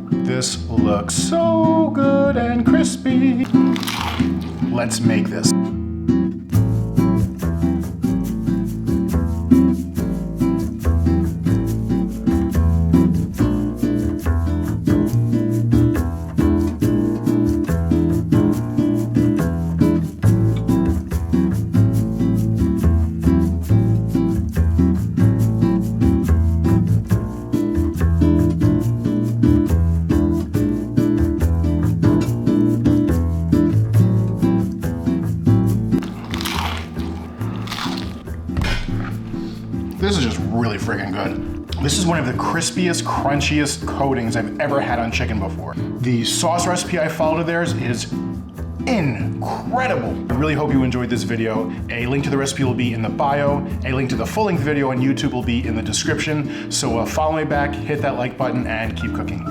This looks so good and crispy. Let's make this. This is just really freaking good. This is one of the crispiest, crunchiest coatings I've ever had on chicken before. The sauce recipe I followed of theirs is incredible. I really hope you enjoyed this video. A link to the recipe will be in the bio. A link to the full-length video on YouTube will be in the description. So follow me back, hit that like button, and keep cooking.